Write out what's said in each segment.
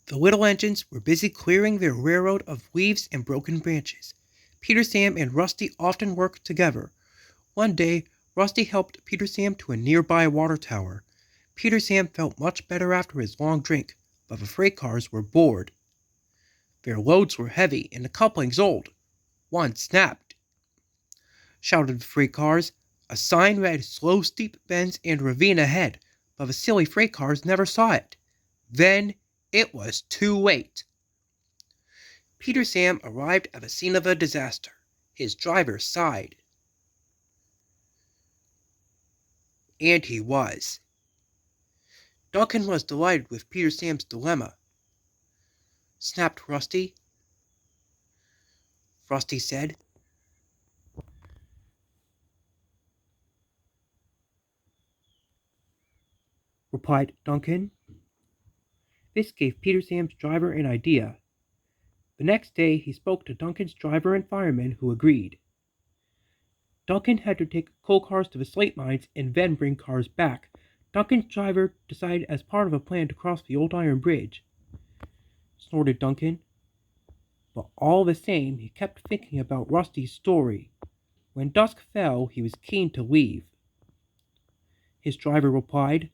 The little engines were busy clearing their railroad of leaves and broken branches. Peter Sam and Rusty often worked together. One day, Rusty helped Peter Sam to a nearby water tower. Peter Sam felt much better after his long drink, but the freight cars were bored. Their loads were heavy and the couplings old. One snapped, shouted the freight cars. A sign read slow steep bends and ravine ahead, but the silly freight cars never saw it. Then it was too late. Peter Sam arrived at the scene of the disaster. His driver sighed. And he was. Duncan was delighted with Peter Sam's dilemma. Snapped Rusty. Rusty said. Replied Duncan. This gave Peter Sam's driver an idea. The next day he spoke to Duncan's driver and fireman, who agreed. Duncan had to take coal cars to the slate mines and then bring cars back. Duncan's driver decided as part of a plan to cross the old iron bridge. Snorted Duncan. But all the same, he kept thinking about Rusty's story. When dusk fell, he was keen to leave. His driver replied.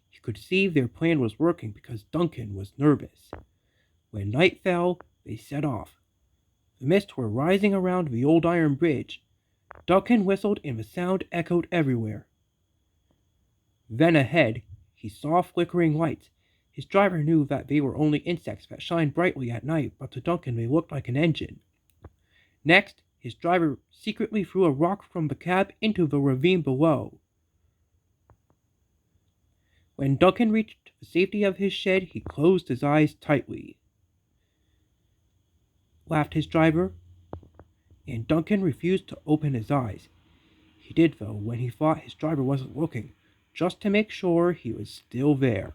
He could see their plan was working because Duncan was nervous. When night fell, they set off. The mist were rising around the old iron bridge. Duncan whistled and the sound echoed everywhere. Then ahead, he saw flickering lights. His driver knew that they were only insects that shined brightly at night, but to Duncan they looked like an engine. Next, his driver secretly threw a rock from the cab into the ravine below. When Duncan reached the safety of his shed, he closed his eyes tightly. Laughed his driver, and Duncan refused to open his eyes. He did, though, when he thought his driver wasn't looking, just to make sure he was still there.